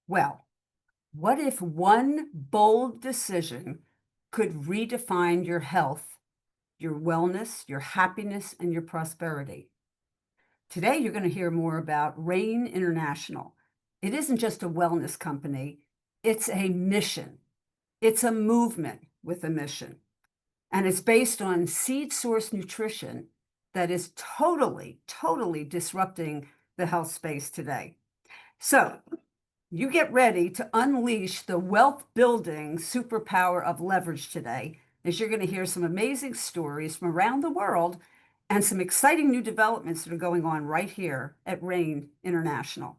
Well, what if one bold decision could redefine your health, your wellness, your happiness, and your prosperity? Today, you're going to hear more about RAIN International. It isn't just a wellness company, it's a mission. It's a movement with a mission. And it's based on seed source nutrition that is totally disrupting the health space today. So, you get ready to unleash the wealth building superpower of leverage today, as you're going to hear some amazing stories from around the world and some exciting new developments that are going on right here at RAIN International.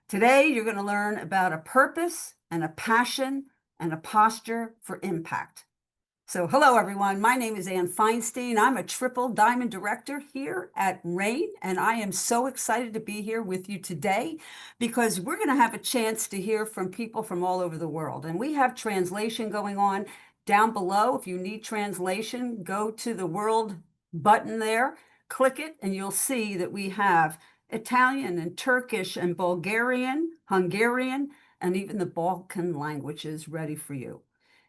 Today, you're going to learn about a purpose and a passion and a posture for impact. So hello, everyone. My name is ANN FEINSTEIN. I'm a triple diamond director here at RAIN, and I am so excited to be here with you today because we're going to have a chance to hear from people from all over the world. And we have translation going on down below. If you need translation, go to the world button there, click it, and you'll see that we have Italian and Turkish and Bulgarian, Hungarian, and even the Balkan languages ready for you.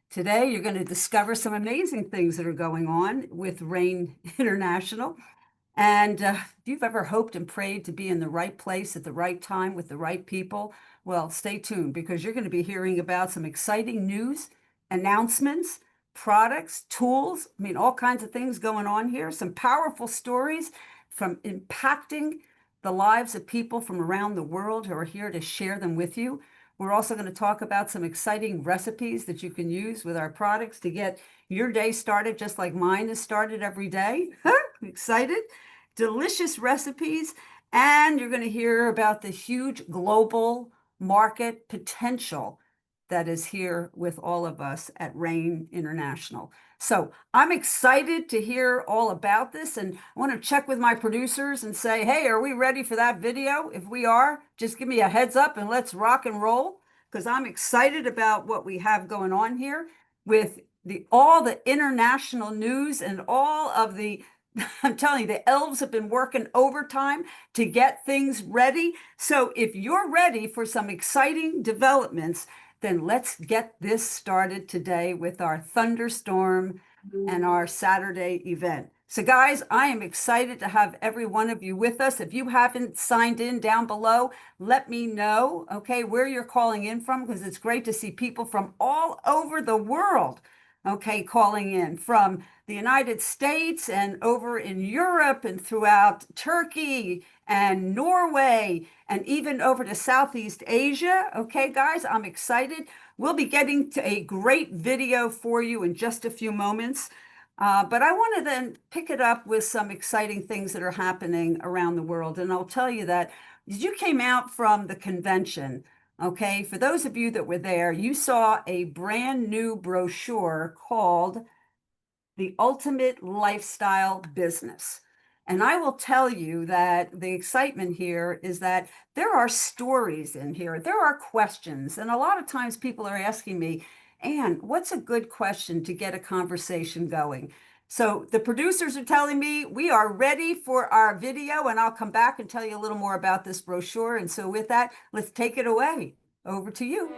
Today, you're going to discover some amazing things that are going on with RAIN International. And if you've ever hoped and prayed to be in the right place at the right time with the right people, well, stay tuned because you're going to be hearing about some exciting news, announcements, products, tools, all kinds of things going on here, some powerful stories from impacting the lives of people from around the world who are here to share them with you. We're also going to talk about some exciting recipes that you can use with our products to get your day started just like mine is started every day. Excited? Delicious recipes. And you're going to hear about the huge global market potential that is here with all of us at RAIN International. So I'm excited to hear all about this, and I want to check with my producers and say, hey, are we ready for that video? If we are, just give me a heads up and let's rock and roll, because I'm excited about what we have going on here with all the international news and all of the I'm telling you, the elves have been working overtime to get things ready. So if you're ready for some exciting developments, then let's get this started today with our Thunderstorm and our Saturday event. So guys, I am excited to have every one of you with us. If you haven't signed in down below, let me know, okay, where you're calling in from, because it's great to see people from all over the world, okay, calling in from the United States and over in Europe and throughout Turkey and Norway and even over to Southeast Asia. Okay, guys, I'm excited. We'll be getting to a great video for you in just a few moments. But I want to then pick it up with some exciting things that are happening around the world. And I'll tell you that as you came out from the convention, okay, for those of you that were there, you saw a brand new brochure called The Ultimate Lifestyle Business. And I will tell you that the excitement here is that there are stories in here, there are questions. And a lot of times people are asking me, Ann, what's a good question to get a conversation going? So the producers are telling me we are ready for our video, and I'll come back and tell you a little more about this brochure. And so with that, let's take it away. Over to you.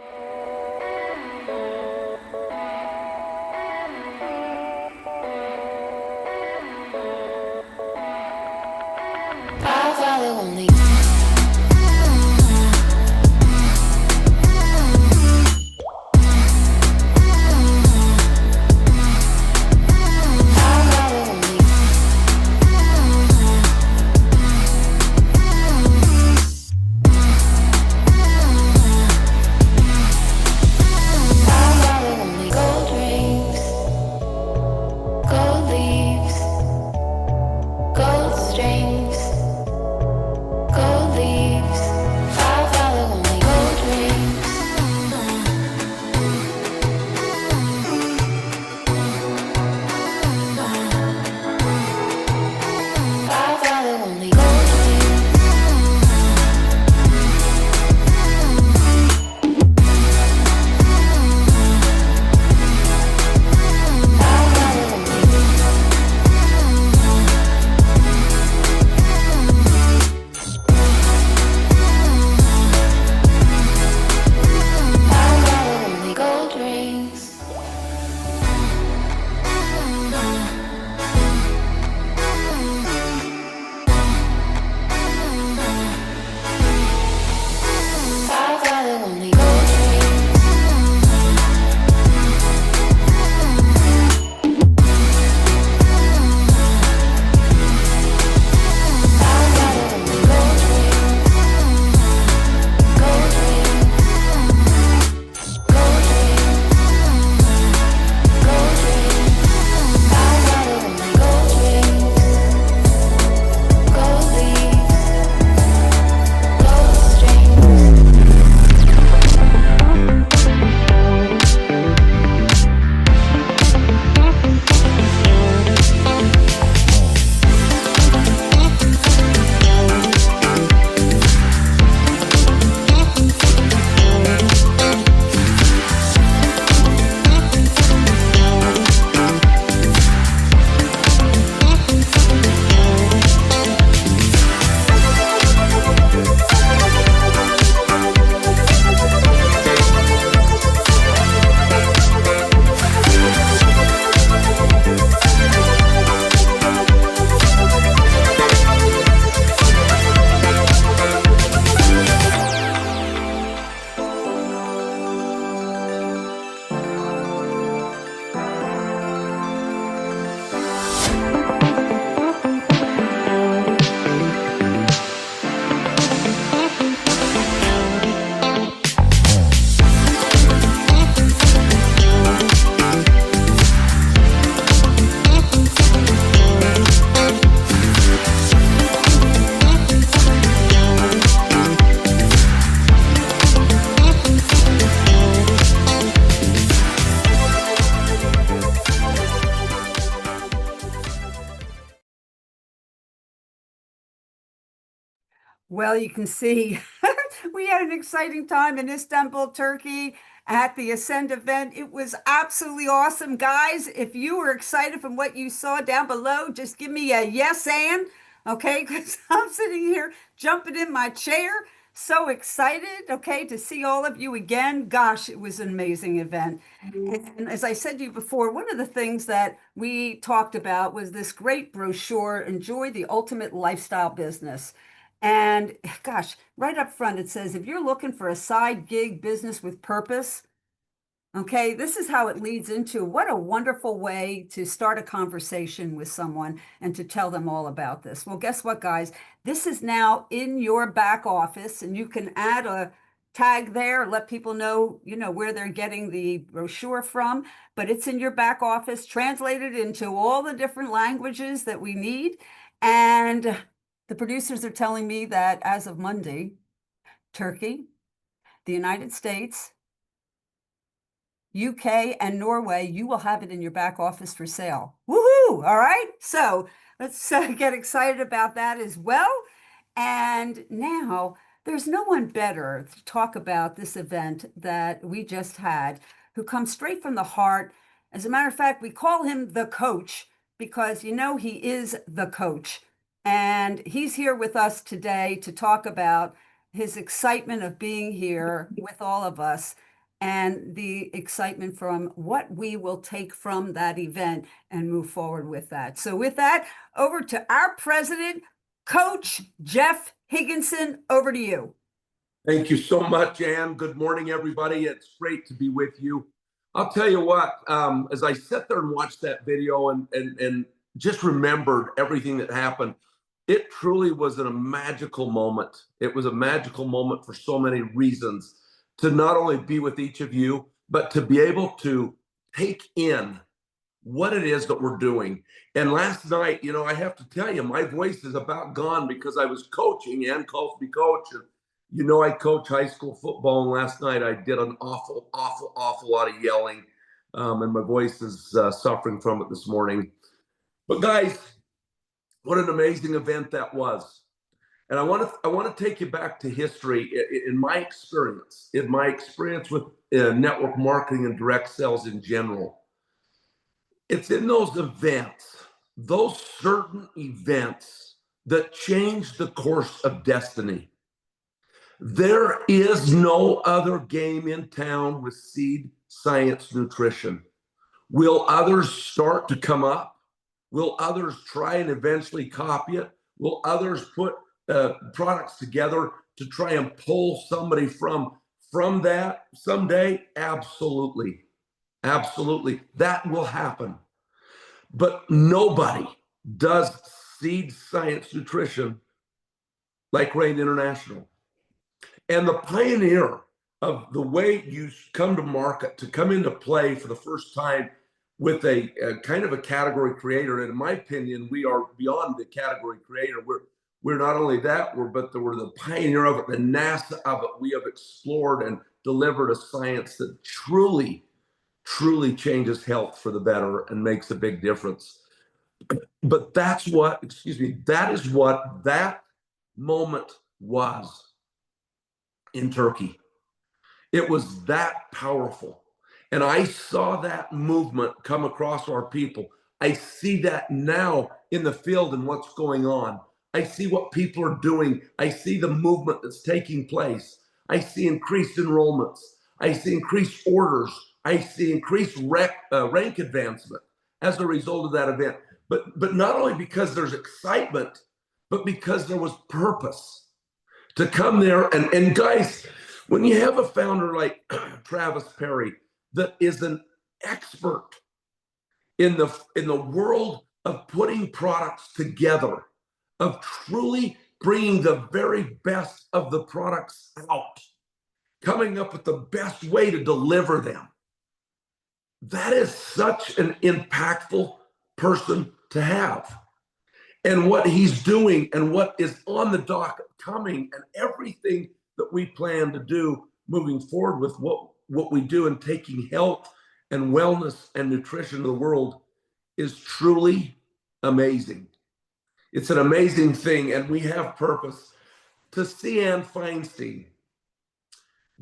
Well, you can see we had an exciting time in Istanbul, Turkey at the Ascend event. It was absolutely awesome. Guys, if you were excited from what you saw down below, just give me a yes and, okay? Because I'm sitting here jumping in my chair, so excited, okay, to see all of you again. Gosh, it was an amazing event. And as I said to you before, one of the things that we talked about was this great brochure, Enjoy the Ultimate Lifestyle Business. And gosh, right up front, it says, if you're looking for a side gig business with purpose, okay, this is how it leads into what a wonderful way to start a conversation with someone and to tell them all about this. Well, guess what, guys? This is now in your back office, and you can add a tag there, let people know, where they're getting the brochure from, but it's in your back office, translated into all the different languages that we need. And the producers are telling me that as of Monday, Turkey, the United States, UK, and Norway, you will have it in your back office for sale. Woohoo! All right. So let's get excited about that as well. And now there's no one better to talk about this event that we just had who comes straight from the heart. As a matter of fact, we call him the coach because he is the coach. And he's here with us today to talk about his excitement of being here with all of us and the excitement from what we will take from that event and move forward with that. So with that, over to our president, Coach Jeff Higginson, over to you. Thank you so much, Ann. Good morning, everybody. It's great to be with you. I'll tell you what, as I sat there and watched that video and just remembered everything that happened, it truly was a magical moment. It was a magical moment for so many reasons, to not only be with each of you, but to be able to take in what it is that we're doing. And last night, I have to tell you, my voice is about gone because I was coaching. Ann calls me coach. And I coach high school football. And last night I did an awful lot of yelling. And my voice is suffering from it this morning. But guys, what an amazing event that was. And I want to take you back to history. In my experience with network marketing and direct sales in general, it's in those events, those certain events, that change the course of destiny. There is no other game in town with seed science nutrition. Will others start to come up? Will others try and eventually copy it? Will others put products together to try and pull somebody from that someday? Absolutely. Absolutely. That will happen. But nobody does seed science nutrition like Rain International. And the pioneer of the way you come to market, to come into play for the first time with a kind of a category creator. And in my opinion, we are beyond the category creator. We're not only that, we're the pioneer of it, the NASA of it. We have explored and delivered a science that truly changes health for the better and makes a big difference. But that is what that moment was in Turkey. It was that powerful. And I saw that movement come across our people. I see that now in the field and what's going on. I see what people are doing. I see the movement that's taking place. I see increased enrollments. I see increased orders. I see increased rank advancement as a result of that event. But not only because there's excitement, but because there was purpose to come there. And guys, when you have a founder like Travis Perry that is an expert in the world of putting products together, of truly bringing the very best of the products out, coming up with the best way to deliver them, that is such an impactful person to have. And what he's doing and what is on the docket coming and everything that we plan to do moving forward with what we do in taking health and wellness and nutrition to the world is truly amazing. It's an amazing thing, and we have purpose. to see ANN FEINSTEIN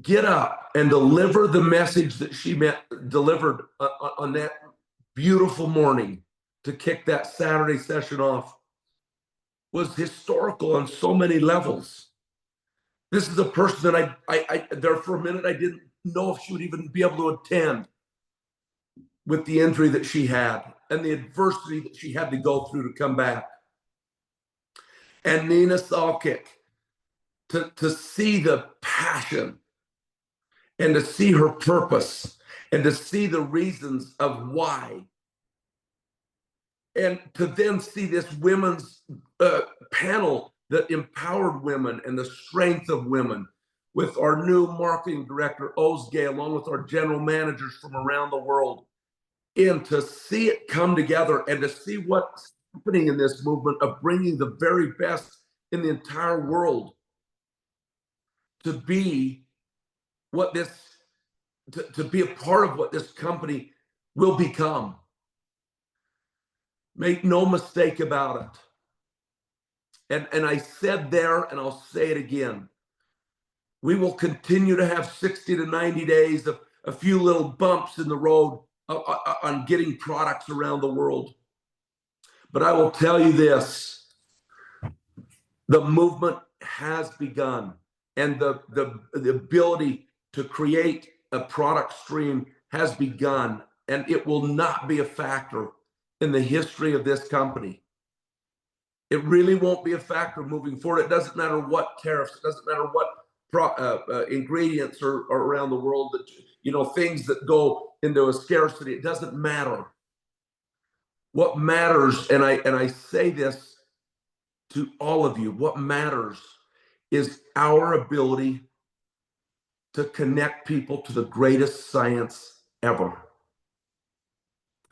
get up and deliver the message that she delivered on that beautiful morning to kick that Saturday session off was historical on so many levels. This is a person that I there for a minute, I didn't know if she would even be able to attend with the injury that she had and the adversity that she had to go through to come back. And Nina Salkic, to see the passion and to see her purpose and to see the reasons of why. And to then see this women's panel that empowered women and the strength of women with our new marketing director, Ozge, along with our general managers from around the world. And to see it come together and to see what's happening in this movement of bringing the very best in the entire world to be what this, to be a part of what this company will become. Make no mistake about it. And I said there, and I'll say it again, we will continue to have 60 to 90 days of a few little bumps in the road on getting products around the world. But I will tell you this, the movement has begun, and the ability to create a product stream has begun, and it will not be a factor in the history of this company. It really won't be a factor moving forward. It doesn't matter what tariffs, it doesn't matter what ingredients are around the world, that, you know, things that go into a scarcity. It doesn't matter. What matters, and I say this to all of you, what matters is our ability to connect people to the greatest science ever,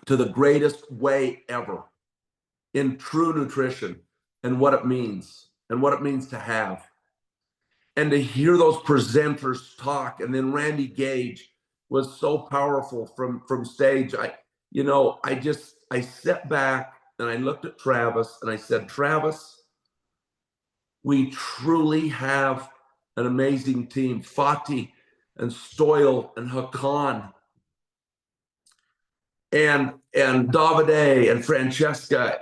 to the greatest way ever in true nutrition and what it means to have. And to hear those presenters talk, and then Randy Gage was so powerful from stage. I sat back and I looked at Travis and I said, Travis, we truly have an amazing team. Fatih and Stoyle and Hakan and Davide and Francesca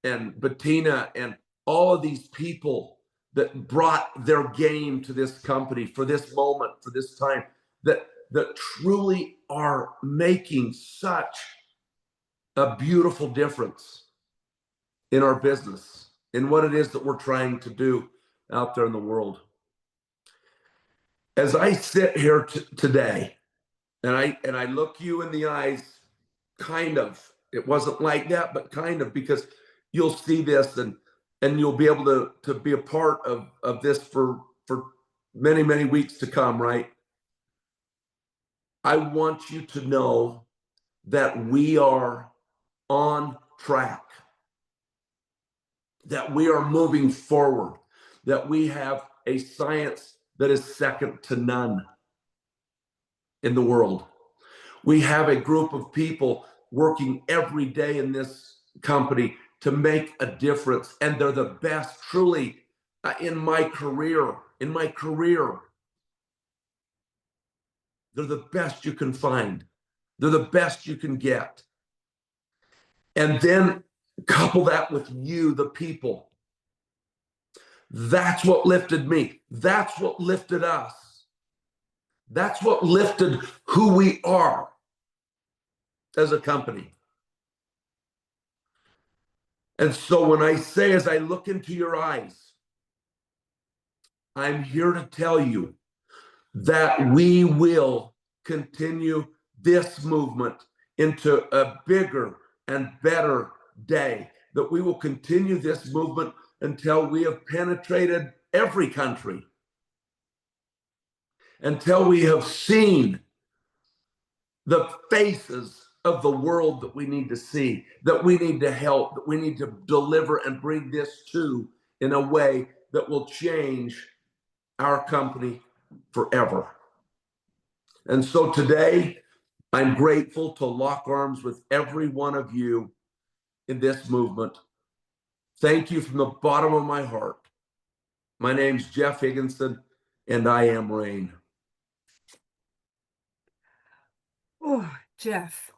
and Bettina and all of these people that brought their game to this company for this moment, for this time, that truly are making such a beautiful difference in our business, in what it is that we're trying to do out there in the world. As I sit here today, and I look you in the eyes, kind of, it wasn't like that, but kind of, because you'll see this and you'll be able to be a part of this for many, many weeks to come, right? I want you to know that we are on track, that we are moving forward, that we have a science that is second to none in the world. We have a group of people working every day in this company to make a difference, and they're the best, truly, in my career. They're the best you can find. They're the best you can get. And then couple that with you, the people. That's what lifted me. That's what lifted us. That's what lifted who we are as a company. And so when I say, as I look into your eyes, I'm here to tell you that we will continue this movement into a bigger and better day, that we will continue this movement until we have penetrated every country, until we have seen the faces of the world that we need to see, that we need to help, that we need to deliver and bring this to in a way that will change our company forever. And so today, I'm grateful to lock arms with every one of you in this movement. Thank you from the bottom of my heart. My name's Jeff Higginson, and I am RAIN. Oh, Jeff,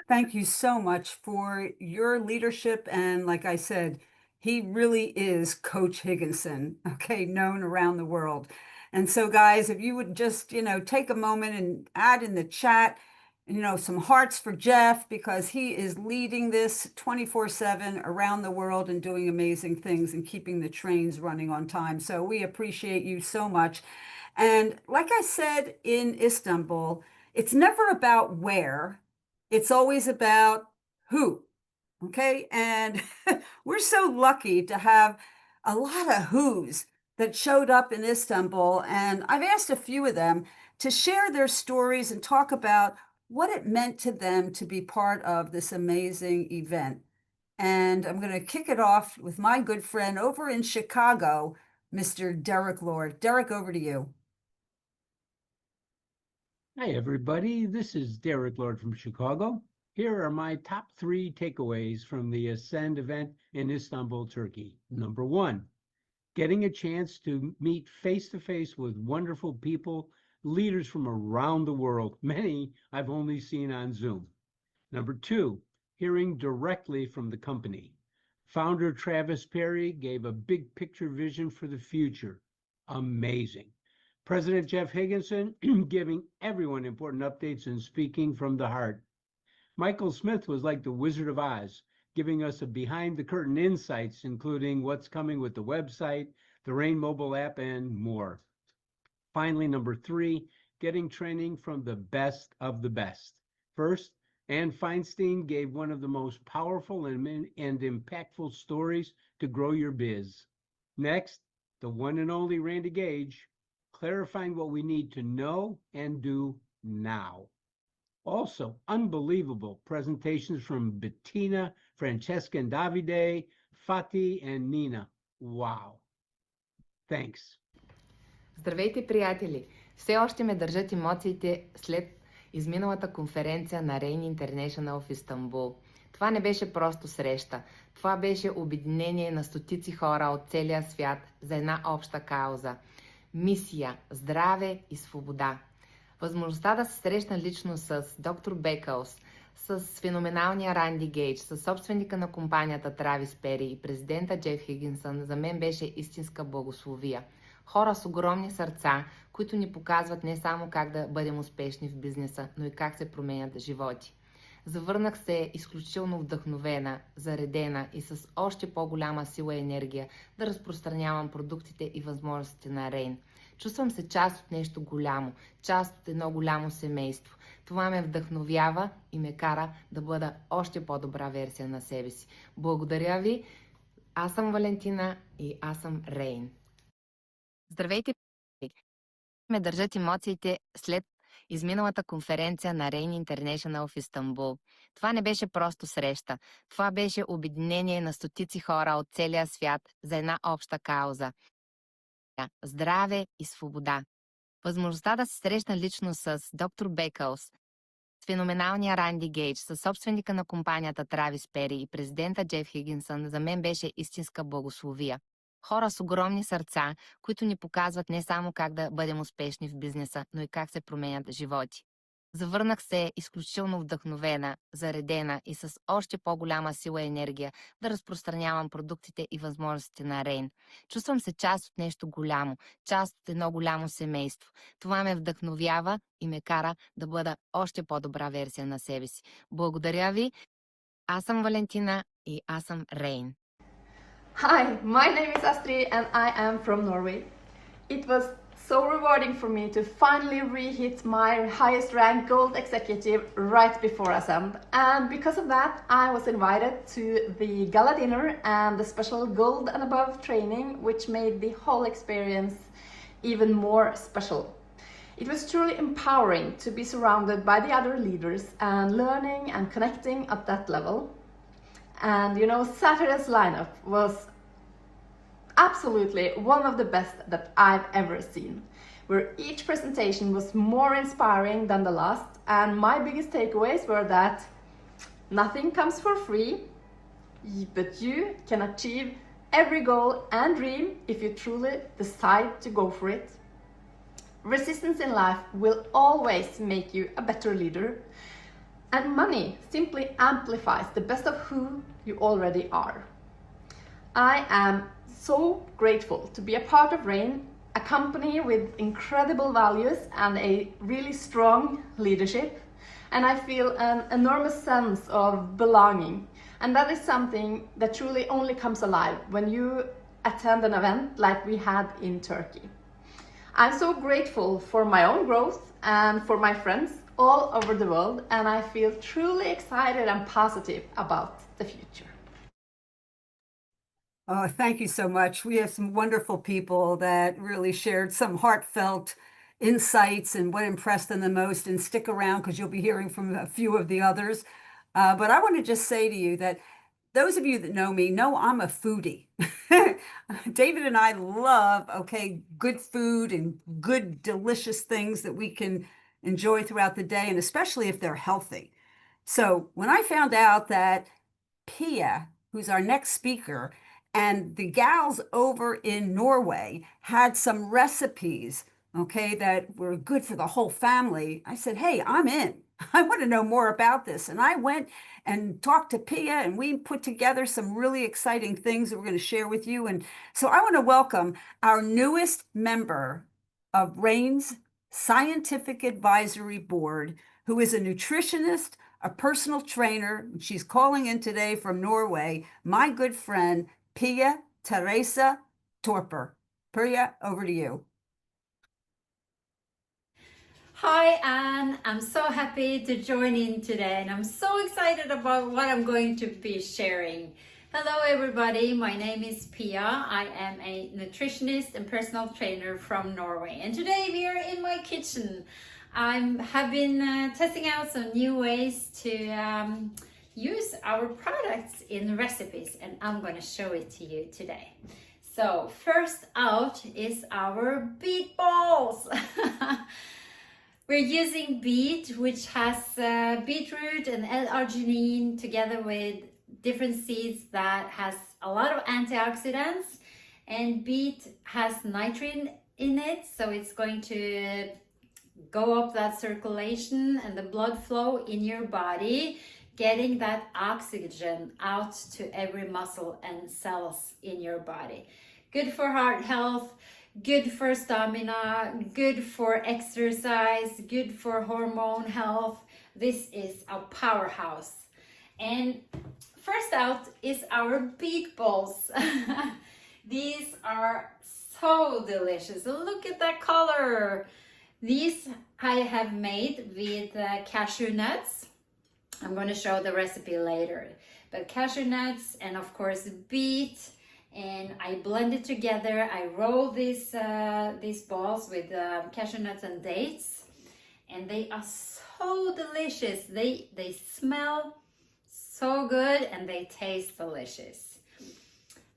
thank you so much for your leadership. And like I said, he really is Coach Higginson, okay, known around the world. And so, guys, if you would just, take a moment and add in the chat, some hearts for Jeff, because he is leading this 24/7 around the world and doing amazing things and keeping the trains running on time. So we appreciate you so much. And like I said in Istanbul, it's never about where, it's always about who. Okay. And we're so lucky to have a lot of who's that showed up in Istanbul. And I've asked a few of them to share their stories and talk about what it meant to them to be part of this amazing event. And I'm going to kick it off with my good friend over in Chicago, Mr. Derek Lord. Derek, over to you. Hi, everybody. This is Derek Lord from Chicago. Here are my top 3 takeaways from the Ascend event in Istanbul, Turkey. Number 1, getting a chance to meet face-to-face with wonderful people, leaders from around the world, many I've only seen on Zoom. Number 2, hearing directly from the company. Founder Travis Perry gave a big picture vision for the future. Amazing. President Jeff Higginson giving everyone important updates and speaking from the heart. Michael Smith was like the Wizard of Oz, giving us a behind-the-curtain insights, including what's coming with the website, the RAIN mobile app, and more. Finally, number 3, getting training from the best of the best. First, ANN FEINSTEIN gave one of the most powerful and impactful stories to grow your biz. Next, the one and only Randy Gage, clarifying what we need to know and do now. Also, unbelievable presentations from Bettina, Francesca and Davide, Fatih and Nina. Wow. Thanks. Здравейте, приятели! Все още ме държат емоциите след изминалата конференция на RAIN International в Истанбул. Това не беше просто среща. Това беше обединение на стотици хора от целия свят за една обща кауза. Мисия, здраве и свобода. Възможността да се срещна лично с доктор Бекълс, с феноменалния Ранди Гейдж, с собственика на компанията Травис Пери и президента Джеф Хигинсън за мен беше истинска благословия. Хора с огромни сърца, които ни показват не само как да бъдем успешни в бизнеса, но и как се променят животи. Завърнах се изключително вдъхновена, заредена и с още по-голяма сила и енергия да разпространявам продуктите и възможностите на RAIN. Чувствам се част от нещо голямо, част от едно голямо семейство. Това ме вдъхновява и ме кара да бъда още по-добра версия на себе си. Благодаря ви. Аз съм Валентина и аз съм RAIN. Здравейте! Ме държат емоциите след изминалата конференция на RAIN International в Истанбул. Това не беше просто среща. Това беше обединение на стотици хора от целия свят за една обща кауза. Здраве и свобода. Възможността да се срещна лично с доктор Бекълс, с феноменалния Ранди Гейдж, с собственика на компанията Травис Пери и президента Джеф Хигинсън за мен беше истинска благословия. Хора с огромни сърца, които ни показват не само как да бъдем успешни в бизнеса, но и как се променят животи. Завърнах се изключително вдъхновена, заредена и с още по-голяма сила и енергия да разпространявам продуктите и възможностите на RAIN. Чувствам се част от нещо голямо, част от едно голямо семейство. Това ме вдъхновява и ме кара да бъда още по-добра версия на себе си. Благодаря ви. Аз съм Валентина и аз съм RAIN. Hi, my name is Astrid and I am from Norway. It was so rewarding for me to finally re-hit my highest rank gold executive right before Ascend, and because of that I was invited to the gala dinner and the special gold and above training, which made the whole experience even more special. It was truly empowering to be surrounded by the other leaders and learning and connecting at that level. And Saturday's lineup was absolutely one of the best that I've ever seen, where each presentation was more inspiring than the last, and my biggest takeaways were that nothing comes for free, but you can achieve every goal and dream if you truly decide to go for it. Resistance in life will always make you a better leader, and money simply amplifies the best of who you already are. I am so grateful to be a part of RAIN, a company with incredible values and a really strong leadership, and I feel an enormous sense of belonging. And that is something that truly only comes alive when you attend an event like we had in Turkey. I'm so grateful for my own growth and for my friends all over the world, and I feel truly excited and positive about the future. Oh, thank you so much. We have some wonderful people that really shared some heartfelt insights and what impressed them the most. And stick around because you'll be hearing from a few of the others. But I want to just say to you that those of you that know me know I'm a foodie. David and I love, good food and good, delicious things that we can enjoy throughout the day, and especially if they're healthy. So when I found out that Pia, who's our next speaker, and the gals over in Norway had some recipes, that were good for the whole family, I said, hey, I'm in. I want to know more about this. And I went and talked to Pia, and we put together some really exciting things that we're going to share with you. And so I want to welcome our newest member of RAIN's Scientific Advisory Board, who is a nutritionist, a personal trainer. She's calling in today from Norway, my good friend, Pia Torper. Pia, over to you. Hi Anne, I'm so happy to join in today, and I'm so excited about what I'm going to be sharing. Hello everybody, my name is Pia. I am a nutritionist and personal trainer from Norway, and today we are in my kitchen. I have been testing out some new ways to use our products in recipes, and I'm going to show it to you today. So first out is our beet balls. We're using beet, which has beetroot and L-arginine together with different seeds that has a lot of antioxidants, and beet has nitrogen in it, so it's going to go up that circulation and the blood flow in your body, getting that oxygen out to every muscle and cells in your body. Good for heart health, good for stamina, good for exercise, good for hormone health. This is a powerhouse. And first out is our beet balls. These are so delicious. Look at that color. These I have made with cashew nuts. I'm going to show the recipe later. But cashew nuts and of course beet, and I blend it together. I roll these balls with cashew nuts and dates, and they are so delicious. They smell so good and they taste delicious.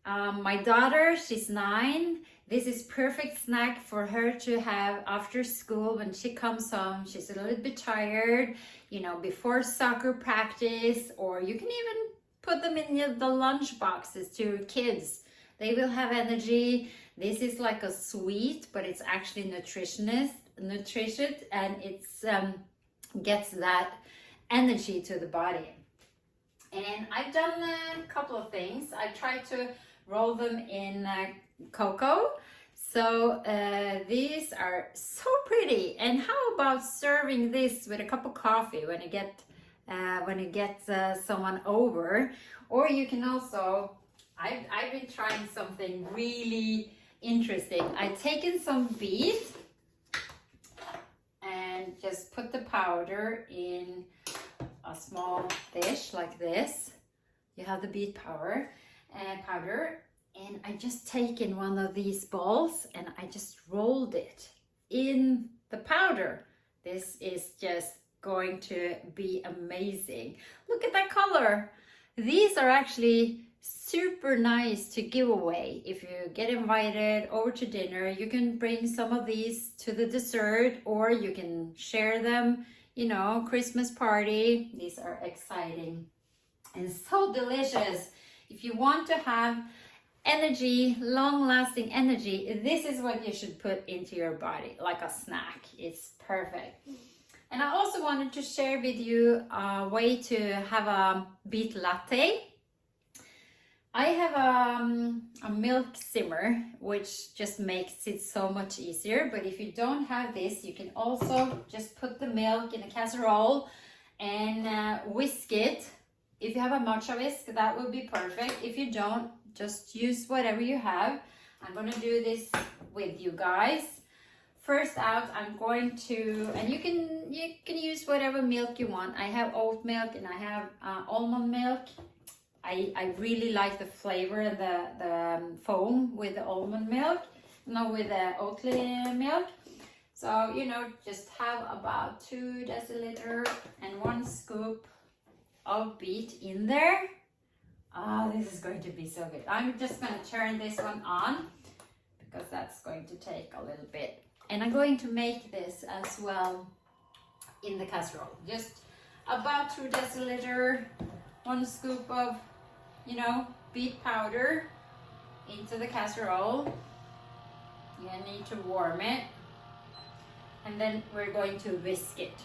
My daughter, she's 9. This is perfect snack for her to have after school when she comes home. She's a little bit tired, before soccer practice, or you can even put them in the lunch boxes to your kids. They will have energy. This is like a sweet, but it's actually nutritious, and it's gets that energy to the body. And I've done a couple of things. I tried to roll them in cocoa. So these are so pretty. And how about serving this with a cup of coffee when you get someone over? Or you can also, I've been trying something really interesting. I've taken some beet and just put the powder in a small dish like this. You have the beet powder, and I just taken one of these balls and I just rolled it in the powder. This is just going to be amazing. Look at that color. These are actually super nice to give away. If you get invited over to dinner, you can bring some of these to the dessert, or you can share them, Christmas party. These are exciting and so delicious. If you want to have energy, long-lasting energy, this is what you should put into your body, like a snack. It's perfect. And I also wanted to share with you a way to have a beet latte. I have a milk simmer, which just makes it so much easier. But if you don't have this, you can also just put the milk in a casserole and whisk it. If you have a matcha whisk, that would be perfect. If you don't, just use whatever you have. I'm going to do this with you guys. First out, I'm going to, and you can use whatever milk you want. I have oat milk and I have almond milk. I really like the flavor and the foam with the almond milk, not with the Oatly milk. So, you know, just have about 2 deciliter and 1 scoop of beet in there. Oh, this is going to be so good. I'm just going to turn this one on because that's going to take a little bit. And I'm going to make this as well in the casserole. Just about 2 deciliter, 1 scoop of, you know, beet powder into the casserole. You need to warm it. And then we're going to whisk it.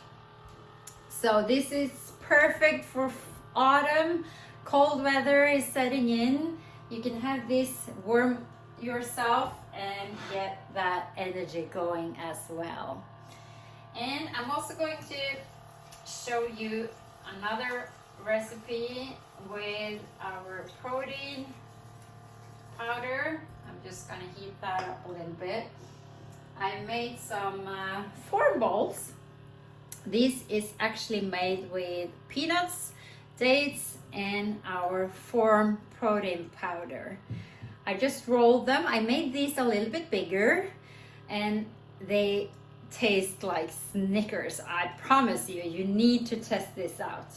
So this is perfect for autumn. Cold weather is setting in. You can have this, warm yourself and get that energy going as well. And I'm also going to show you another recipe with our protein powder. I'm just gonna heat that up a little bit. I made some form balls. This is actually made with peanuts, dates, and our form protein powder. I just rolled them. I made these a little bit bigger and they taste like Snickers. I promise you, you need to test this out.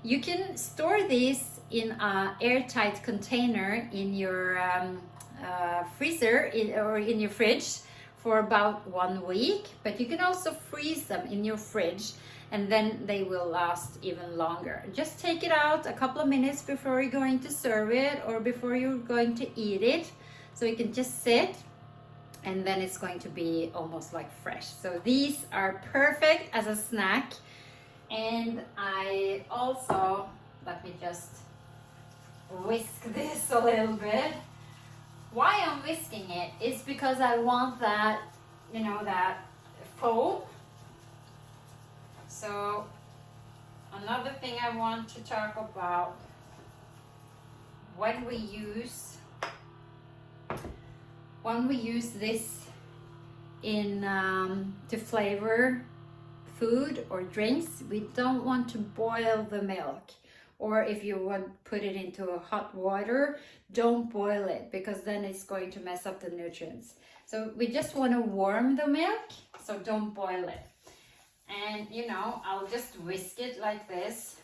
You can store these in an airtight container in your freezer or in your fridge for about 1 week, but you can also freeze them in your fridge and then they will last even longer. Just take it out a couple of minutes before you're going to serve it or before you're going to eat it, so it can just sit and then it's going to be almost like fresh. So these are perfect as a snack. And I also, let me just whisk this a little bit. Why I'm whisking it is because I want that, you know, that foam. So another thing I want to talk about, when we use this in to flavor food or drinks, we don't want to boil the milk. Or if you want to put it into hot water, don't boil it because then it's going to mess up the nutrients. So we just want to warm the milk, so don't boil it. And you know, I'll just whisk it like this.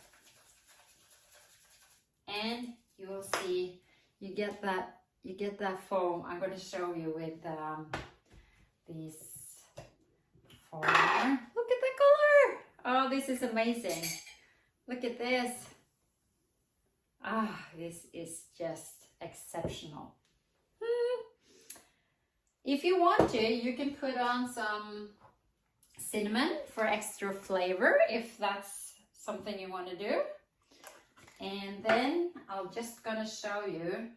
And you will see, you get that foam. I'm going to show you with these foam. Look at the color. Oh, this is amazing. Look at this. Ah, this is just exceptional. If you want to, you can put on some cinnamon for extra flavor, if that's something you want to do. And then I'm just gonna show you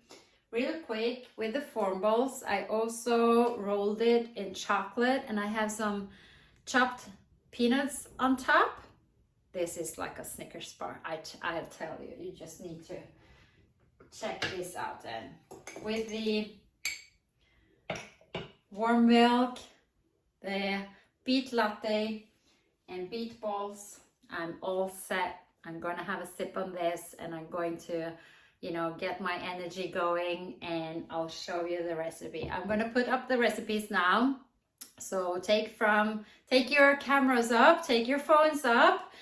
real quick with the form balls. I also rolled it in chocolate and I have some chopped peanuts on top. This is like a Snickers bar. I'll tell you, you just need to check this out. And with the warm milk, the beet latte and beet balls, I'm all set. I'm going to have a sip on this and I'm going to, you know, get my energy going, and I'll show you the recipe. I'm going to put up the recipes now. So take your cameras up, take your phones up,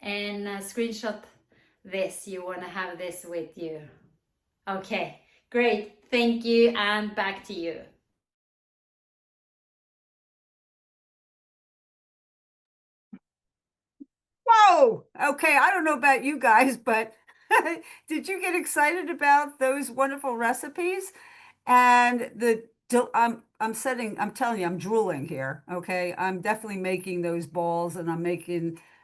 and screenshot this. You want to have this with you. Okay, great. Thank you, and back to you. Whoa. Okay. I don't know about you guys, but Did you get excited about those wonderful recipes? And I'm telling you, I'm drooling here. Okay. I'm definitely making those balls and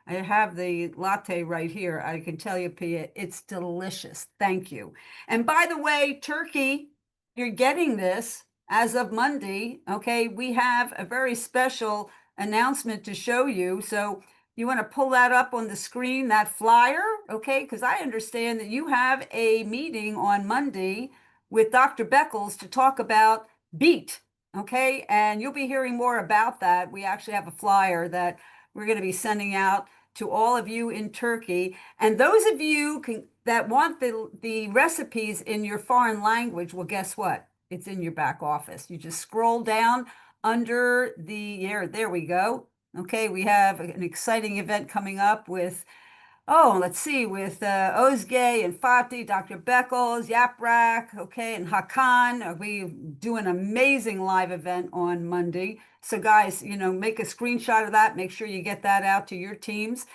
I have the latte right here. I can tell you, Pia, it's delicious. Thank you. And by the way, turkey, you're getting this as of Monday. Okay. We have a very special announcement to show you. So you want to pull that up on the screen, that flyer. Okay. Because I understand that you have a meeting on Monday with Dr. Beckles to talk about BEAT, okay? And you'll be hearing more about that. We actually have a flyer that we're going to be sending out to all of you in Turkey. And those of you that want the recipes in your foreign language, well, guess what? It's in your back office. You just scroll down under there we go. Okay, we have an exciting event coming up with let's see, with Ozge and Fatih, Dr. Beckles, Yaprak, okay, and Hakan. We do an amazing live event on Monday. So guys, make a screenshot of that. Make sure you get that out to your teams.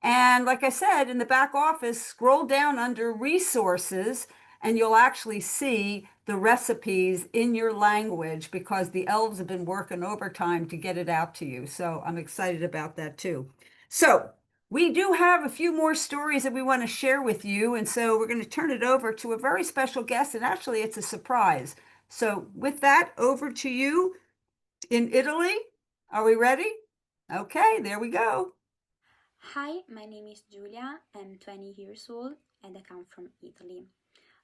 And like I said, in the back office, scroll down under resources and you'll actually see the recipes in your language because the elves have been working overtime to get it out to you. So I'm excited about that too. So we do have a few more stories that we want to share with you. And so we're going to turn it over to a very special guest. And actually, it's a surprise. So with that, over to you in Italy. Are we ready? Okay, there we go. Hi, my name is Giulia. I'm 20 years old and I come from Italy.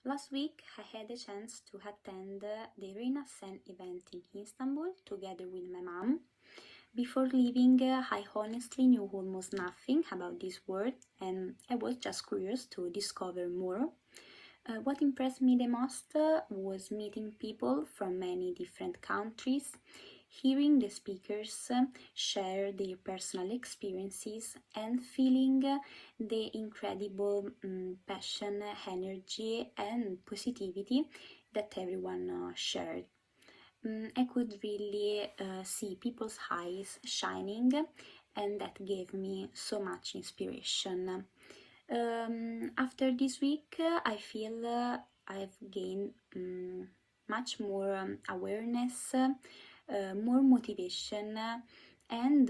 Last week, I had a chance to attend the redefine event in Istanbul together with my mom. Before leaving, I honestly knew almost nothing about this word and I was just curious to discover more. What impressed me the most was meeting people from many different countries, hearing the speakers share their personal experiences and feeling the incredible passion, energy and positivity that everyone shared. I could really see people's eyes shining and that gave me so much inspiration. After this week, I feel I've gained much more awareness, more motivation and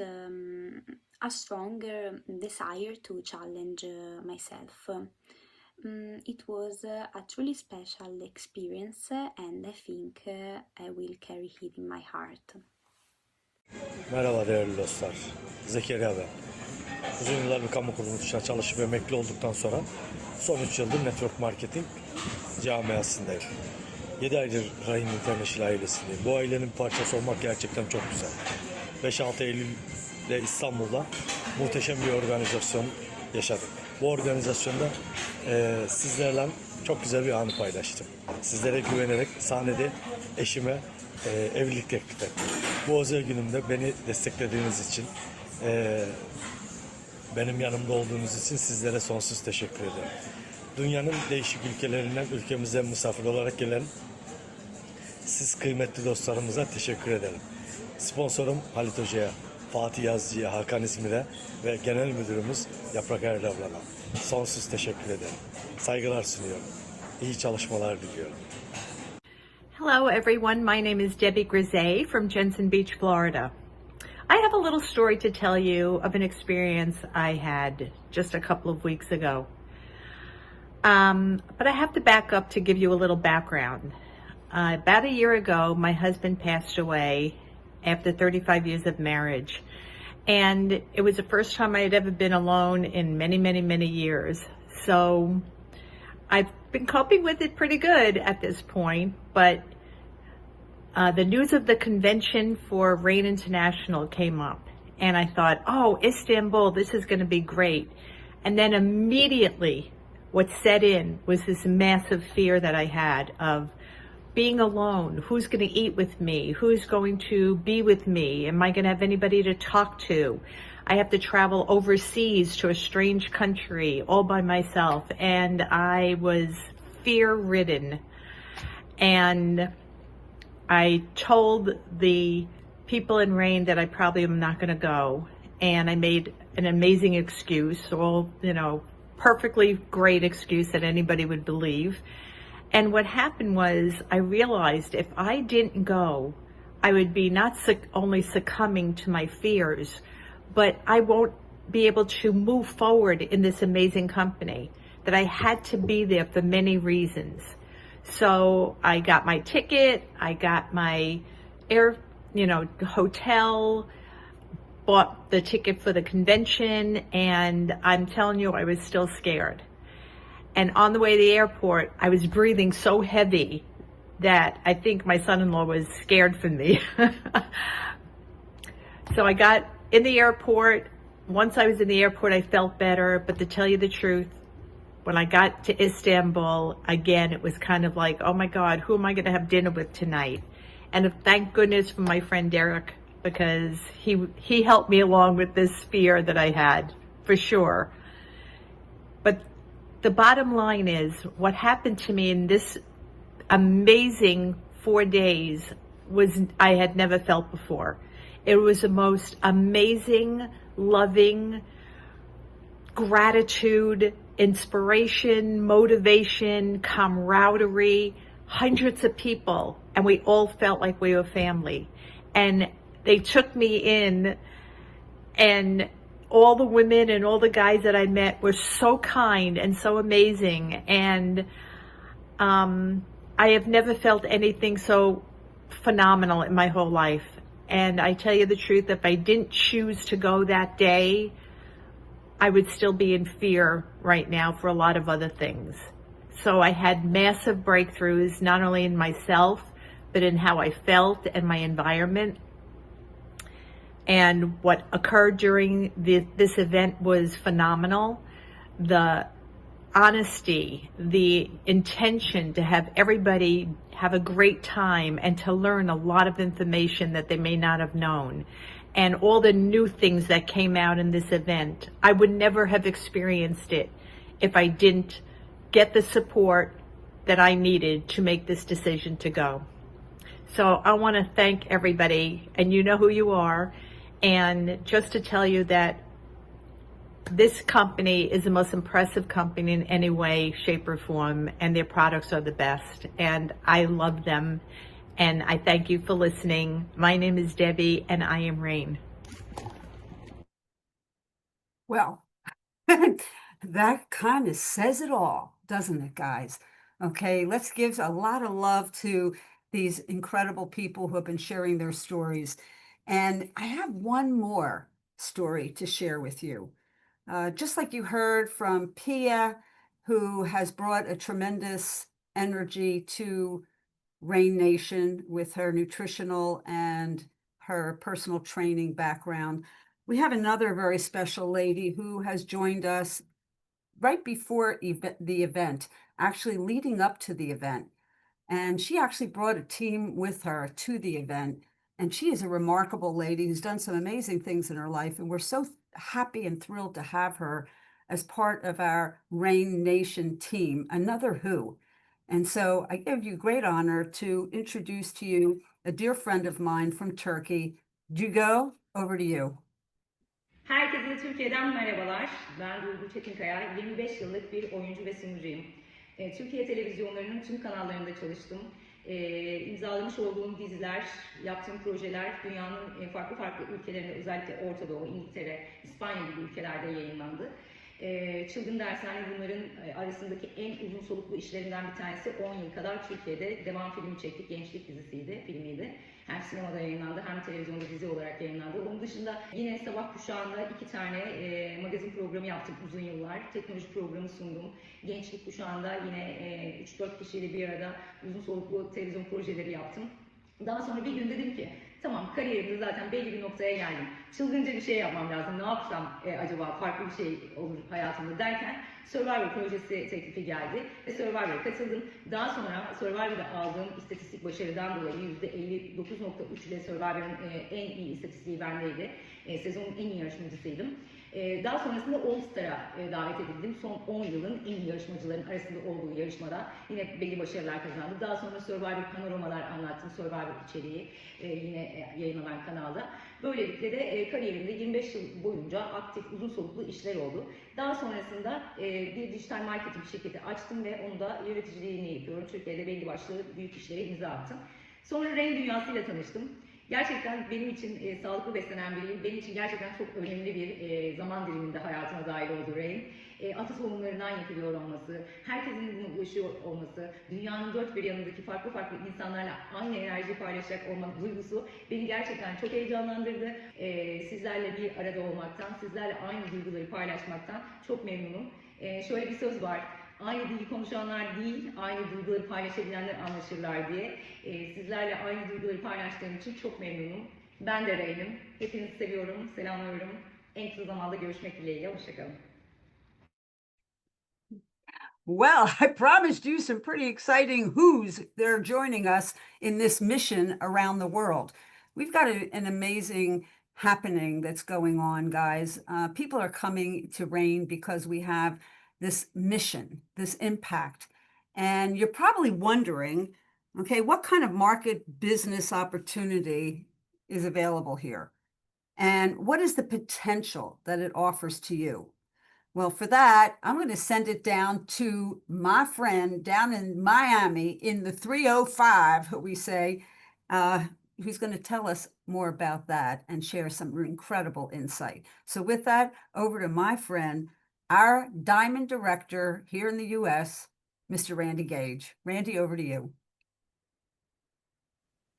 a stronger desire to challenge myself. It was a truly special experience and I think I will carry it in my heart. Merhaba değerli dostlar. Zekeriya ben. Uzun yıllar bir kamu kurumu dışında çalışıp emekli olduktan sonra son 3 yıldır network marketing camiasındayım. 7 aydır Rahim International ailesindeyim. Bu ailenin parçası olmak gerçekten çok güzel. 5-6 Eylül'de İstanbul'da muhteşem bir organizasyon yaşadık. Bu organizasyonda sizlerle çok güzel bir anı paylaştım. Sizlere güvenerek sahnede eşime evlilik teklif ettim. Bu özel günümde beni desteklediğiniz için, benim yanımda olduğunuz için sizlere sonsuz teşekkür ederim. Dünyanın değişik ülkelerinden ülkemize misafir olarak gelen siz kıymetli dostlarımıza teşekkür ederim. Sponsorum Halit Hoca'ya, Fatih Yazıcı'ya, Hakan İzmir'e ve Genel Müdürümüz Yaprak Erdavlan'a sonsuz teşekkür ederim. Saygılar sunuyorum. İyi çalışmalar diliyorum. Hello everyone, my name is Debbie Grisey from Jensen Beach, Florida. I have a little story to tell you of an experience I had just a couple of weeks ago. But I have to back up to give you a little background. About a year ago, my husband passed away after 35 years of marriage. And it was the first time I had ever been alone in many, many, many years. So I've been coping with it pretty good at this point, but the news of the convention for RAIN International came up. And I thought, oh, Istanbul, this is going to be great. And then immediately what set in was this massive fear that I had of being alone. Who's going to eat with me? Who's going to be with me? Am I going to have anybody to talk to? I have to travel overseas to a strange country all by myself. And I was fear-ridden. And I told the people in RAIN that I probably am not going to go. And I made an amazing excuse, all, perfectly great excuse that anybody would believe. And what happened was I realized if I didn't go, I would be not only succumbing to my fears, but I won't be able to move forward in this amazing company, that I had to be there for many reasons. So I got my ticket, I got my hotel, bought the ticket for the convention, and I'm telling you, I was still scared. And on the way to the airport, I was breathing so heavy that I think my son-in-law was scared for me. So I got in the airport. Once I was in the airport, I felt better. But to tell you the truth, when I got to Istanbul, again, it was kind of like, oh my God, who am I going to have dinner with tonight? And thank goodness for my friend Derek, because he helped me along with this fear that I had, for sure. But the bottom line is, what happened to me in this amazing 4 days was I had never felt before. It was the most amazing, loving, gratitude, inspiration, motivation, camaraderie, hundreds of people, and we all felt like we were family. And they took me in, and all the women and all the guys that I met were so kind and so amazing. And I have never felt anything so phenomenal in my whole life. And I tell you the truth, if I didn't choose to go that day, I would still be in fear right now for a lot of other things. So I had massive breakthroughs, not only in myself, but in how I felt and my environment. And what occurred during this event was phenomenal. The honesty, the intention to have everybody have a great time and to learn a lot of information that they may not have known, and all the new things that came out in this event. I would never have experienced it if I didn't get the support that I needed to make this decision to go. So I want to thank everybody, and you know who you are, and just to tell you that this company is the most impressive company in any way, shape, or form, and their products are the best, and I love them, and I thank you for listening. My name is Debbie, and I am Rain. Well, that kind of says it all, doesn't it, guys? Okay, let's give a lot of love to these incredible people who have been sharing their stories. And I have one more story to share with you. Just like you heard from Pia, who has brought a tremendous energy to Rain Nation with her nutritional and her personal training background, we have another very special lady who has joined us right before the event, actually leading up to the event. And she actually brought a team with her to the event. And she is a remarkable lady who's done some amazing things in her life. And we're so happy and thrilled to have her as part of our Rain Nation team, another who. And so I give you great honor to introduce to you a dear friend of mine from Turkey. Duygu, over to you. Herkese Türkiye'den merhabalar. Ben Duygu Çetinkaya, 25 yıllık bir oyuncu ve sunucuyum. Türkiye televizyonlarının tüm kanallarında çalıştım. İmzalamış olduğum diziler, yaptığım projeler dünyanın farklı ülkelerinde, özellikle Orta Doğu, İngiltere, İspanya gibi ülkelerde yayınlandı. Çılgın Dershane bunların arasındaki en uzun soluklu işlerinden bir tanesi. 10 yıl kadar Türkiye'de devam filmi çektik. Gençlik dizisiydi, filmiydi. Hem sinemada yayınlandı hem televizyonda dizi olarak yayınlandı. Onun dışında yine sabah kuşağında 2 tane magazin programı yaptık uzun yıllar. Teknoloji programı sundum. Gençlik kuşağında yine 3-4 kişiyle bir arada uzun soluklu televizyon projeleri yaptım. Daha sonra bir gün dedim ki tamam, kariyerimde zaten belli bir noktaya geldim. Çılgınca bir şey yapmam lazım. Ne yapsam acaba farklı bir şey olur hayatımda derken Survivor projesi teklifi geldi ve Survivor'a katıldım. Daha sonra Survivor'da aldığım istatistik başarıdan dolayı %59.3 ile Survivor'ın en iyi istatistiği bendeydi. Sezonun en iyi yarışmacısıydım. Daha sonrasında All Star'a davet edildim. Son 10 yılın en iyi yarışmacıların arasında olduğu yarışmada yine belli başarılar kazandım. Daha sonra Survivor panoramalar anlattım. Survivor içeriği yine yayınlanan kanalda. Böylelikle de kariyerimde 25 yıl boyunca aktif, uzun soluklu işler oldu. Daha sonrasında bir dijital marketing şirketi açtım ve onu da yöneticiliğini yapıyorum. Türkiye'de belli başlı büyük işlere imza attım. Sonra renk dünyasıyla tanıştım. Gerçekten benim için sağlıklı beslenen biriyim. Benim için gerçekten çok önemli bir zaman diliminde hayatıma dahil oldu Rain. Atı tohumlarından yapılıyor olması, herkesin buna ulaşıyor olması, dünyanın dört bir yanındaki farklı farklı insanlarla aynı enerjiyi paylaşacak olma duygusu beni gerçekten çok heyecanlandırdı. Sizlerle bir arada olmaktan, sizlerle aynı duyguları paylaşmaktan çok memnunum. Şöyle bir söz var. Aynı dili konuşanlar değil, aynı duyguları paylaşabilenler anlaşırlar diye. Sizlerle aynı duyguları paylaştığım için çok memnunum. Ben de Rey'nim. Hepinizi seviyorum, selamlıyorum. En kısa zamanda görüşmek dileğiyle. Hoşçakalın. Well, I promised you some pretty exciting who's they're joining us in this mission around the world. We've got an amazing happening that's going on, guys. People are coming to RAIN because we have this mission, this impact. And you're probably wondering, okay, what kind of market business opportunity is available here? And what is the potential that it offers to you? Well, for that, I'm going to send it down to my friend down in Miami in the 305, who we say, who's going to tell us more about that and share some incredible insight. So with that, over to my friend, our Diamond Director here in the U.S., Mr. Randy Gage. Randy, over to you.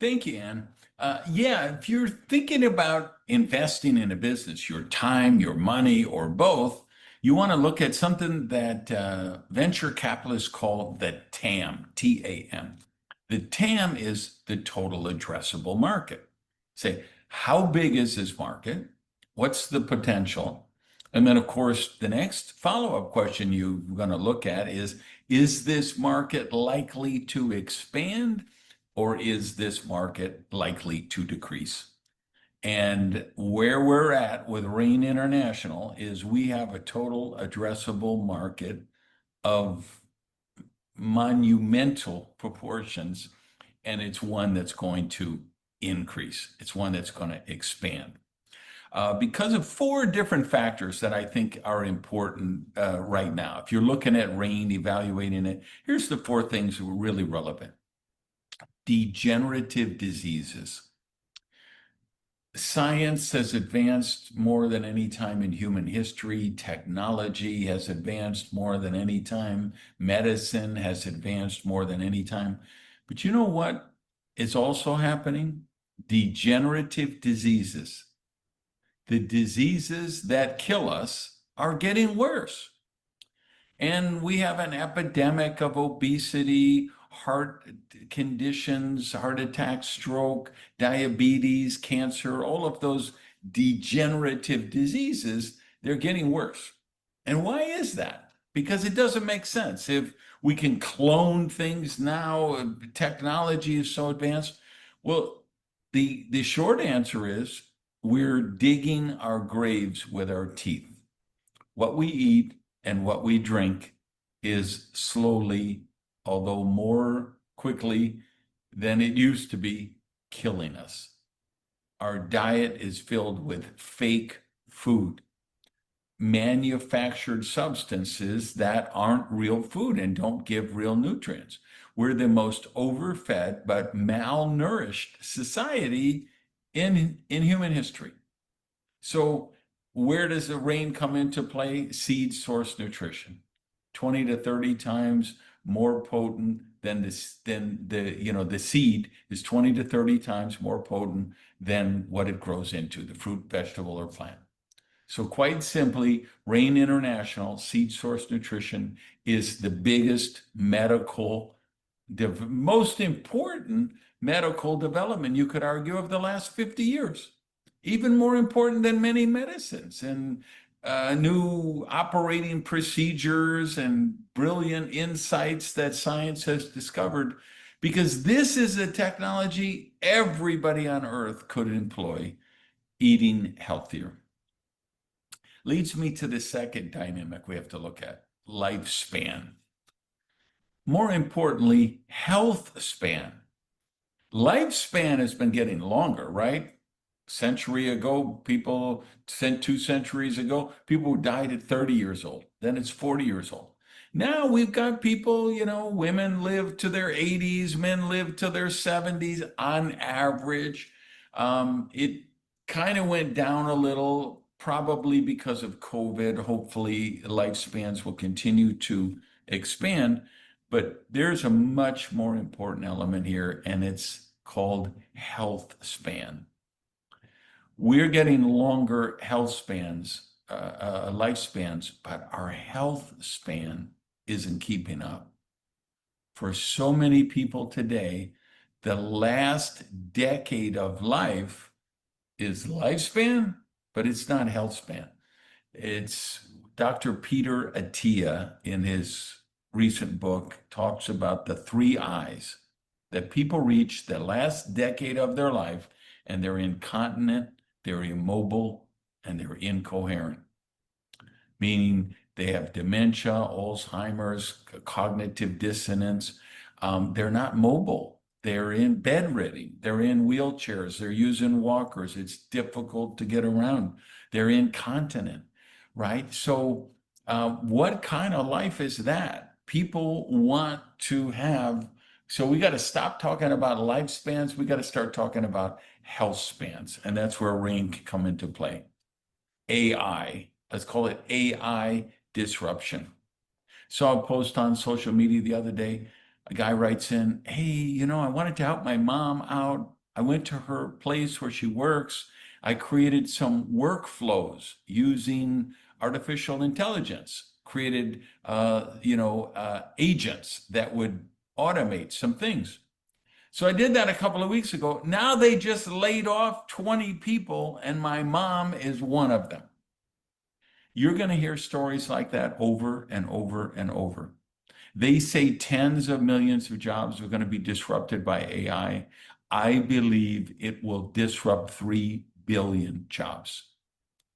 Thank you, Ann. Yeah, if you're thinking about investing in a business, your time, your money, or both, you want to look at something that venture capitalists call the TAM, T-A-M. The TAM is the total addressable market. Say, how big is this market? What's the potential? And then, of course, the next follow-up question you're going to look at is this market likely to expand, or is this market likely to decrease? And where we're at with RAIN International is we have a total addressable market of monumental proportions, and it's one that's going to increase. It's one that's going to expand. Because of four different factors that I think are important right now. If you're looking at RAIN, evaluating it, here's the four things that are really relevant. Degenerative diseases. Science has advanced more than any time in human history. Technology has advanced more than any time. Medicine has advanced more than any time. But you know what is also happening? Degenerative diseases. The diseases that kill us are getting worse. And we have an epidemic of obesity, heart conditions, heart attack, stroke, diabetes, cancer, all of those degenerative diseases, they're getting worse. And why is that? Because it doesn't make sense. If we can clone things now, technology is so advanced. Well, the short answer is we're digging our graves with our teeth. What we eat and what we drink is slowly, although more quickly than it used to be, killing us. Our diet is filled with fake food, manufactured substances that aren't real food and don't give real nutrients. We're the most overfed but malnourished society in human history. So where does the RAIN come into play? Seed source nutrition, 20 to 30 times more potent than the seed is 20 to 30 times more potent than what it grows into, the fruit, vegetable, or plant. So quite simply, RAIN International Seed Source Nutrition is the biggest medical, the most important medical development, you could argue, of the last 50 years. Even more important than many medicines and new operating procedures and brilliant insights that science has discovered, because this is a technology everybody on earth could employ, eating healthier. Leads me to the second dynamic we have to look at, lifespan. More importantly, health span. Lifespan has been getting longer, right? Century ago, people, 2 centuries ago, people who died at 30 years old. Then it's 40 years old. Now we've got people, women live to their 80s, men live to their 70s on average. It kind of went down a little, probably because of COVID. Hopefully, lifespans will continue to expand. But there's a much more important element here, and it's called health span. We're getting longer health spans, lifespans, but our health span isn't keeping up. For so many people today, the last decade of life is lifespan, but it's not health span. It's Dr. Peter Attia, in his recent book, talks about the 3 I's, that people reach the last decade of their life and they're incontinent, they're immobile, and they're incoherent, meaning they have dementia, Alzheimer's, cognitive dissonance. They're not mobile. They're in bedridden. They're in wheelchairs. They're using walkers. It's difficult to get around. They're incontinent, right? So what kind of life is that? People want to have, so we got to stop talking about lifespans. We got to start talking about health spans. And that's where RAIN can come into play. AI, let's call it AI disruption. Saw a post on social media the other day. A guy writes in, hey, I wanted to help my mom out. I went to her place where she works. I created some workflows using artificial intelligence, created, agents that would automate some things. So I did that a couple of weeks ago. Now they just laid off 20 people, and my mom is one of them. You're going to hear stories like that over and over and over. They say tens of millions of jobs are going to be disrupted by AI. I believe it will disrupt 3 billion jobs,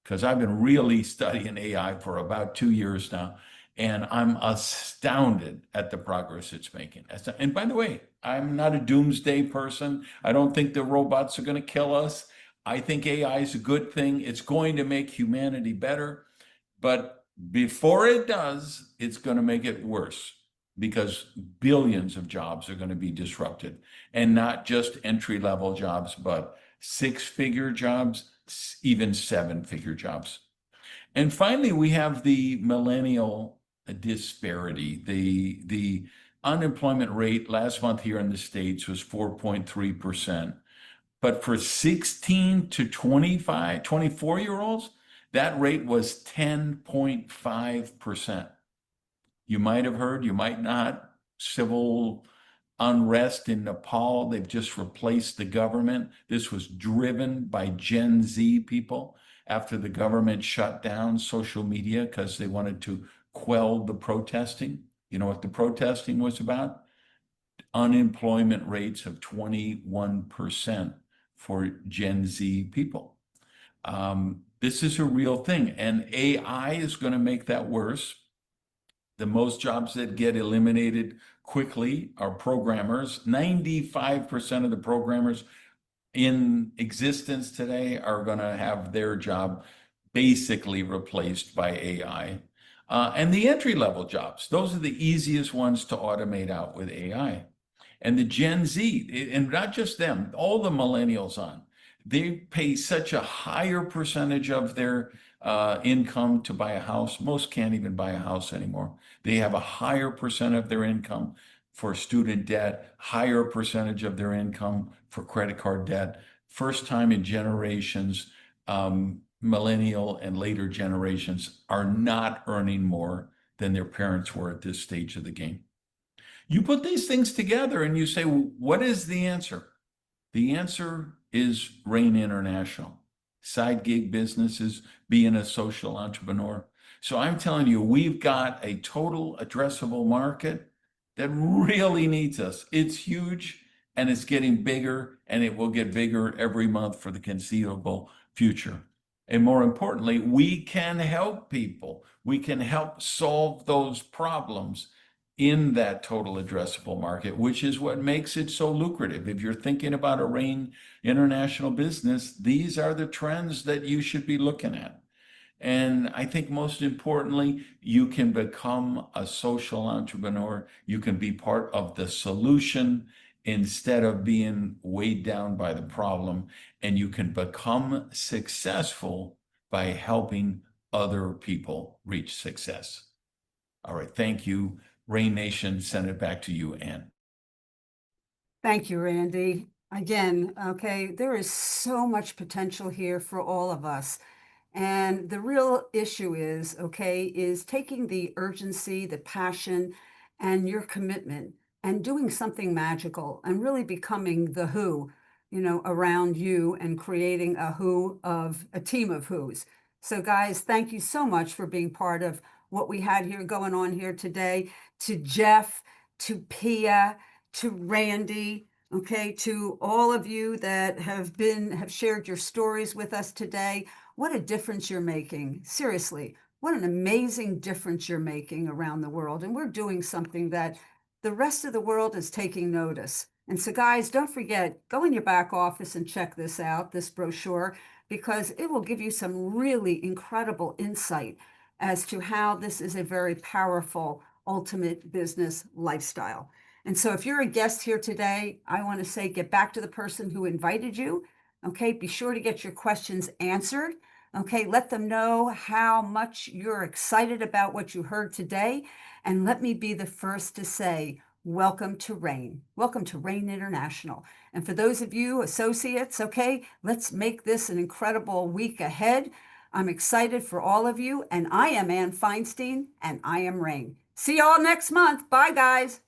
because I've been really studying AI for about 2 years now, and I'm astounded at the progress it's making. And by the way, I'm not a doomsday person. I don't think the robots are going to kill us. I think AI is a good thing. It's going to make humanity better. But before it does, it's going to make it worse, because billions of jobs are going to be disrupted, and not just entry-level jobs, but 6-figure jobs, even 7-figure jobs. And finally, we have the millennial disparity. The unemployment rate last month here in the States was 4.3%. But for 16 to 24-year-olds, that rate was 10.5%. You might have heard, you might not, civil unrest in Nepal. They've just replaced the government. This was driven by Gen Z people after the government shut down social media because they wanted to quell the protesting. You know what the protesting was about? Unemployment rates of 21% for Gen Z people. This is a real thing, and AI is going to make that worse. The most jobs that get eliminated quickly are programmers. 95% of the programmers in existence today are going to have their job basically replaced by AI. And the entry-level jobs, those are the easiest ones to automate out with AI. And the Gen Z, and not just them, all the millennials on, they pay such a higher percentage of their income to buy a house. Most can't even buy a house anymore. They have a higher percent of their income for student debt, higher percentage of their income for credit card debt. First time in generations, millennial and later generations are not earning more than their parents were at this stage of the game. You put these things together and you say, what is the answer? The answer is RAIN International. Side gig businesses, being a social entrepreneur. So I'm telling you, we've got a total addressable market that really needs us. It's huge, and it's getting bigger, and it will get bigger every month for the conceivable future. And more importantly, we can help people. We can help solve those problems in that total addressable market, which is what makes it so lucrative. If you're thinking about a RAIN international business, these are the trends that you should be looking at. And I think most importantly, you can become a social entrepreneur. You can be part of the solution instead of being weighed down by the problem. And you can become successful by helping other people reach success. All right. Thank you. Rain Nation, send it back to you, Ann. Thank you, Randy. Again, okay, there is so much potential here for all of us. And the real issue is, okay, is taking the urgency, the passion, and your commitment and doing something magical and really becoming the who, around you and creating a team of who's. So guys, thank you so much for being part of what we had here going on here today. To Jeff, to Pia, to Randy, okay, to all of you that have shared your stories with us today. What a difference you're making. Seriously, what an amazing difference you're making around the world. And we're doing something that the rest of the world is taking notice. And so guys, don't forget, go in your back office and check this out, this brochure, because it will give you some really incredible insight as to how this is a very powerful ultimate business lifestyle. And so if you're a guest here today, I want to say, get back to the person who invited you. Okay, be sure to get your questions answered. Okay, let them know how much you're excited about what you heard today. And let me be the first to say, welcome to RAIN. Welcome to RAIN International. And for those of you associates, okay, let's make this an incredible week ahead. I'm excited for all of you. And I am Ann Feinstein, and I am RAIN. See y'all next month. Bye, guys.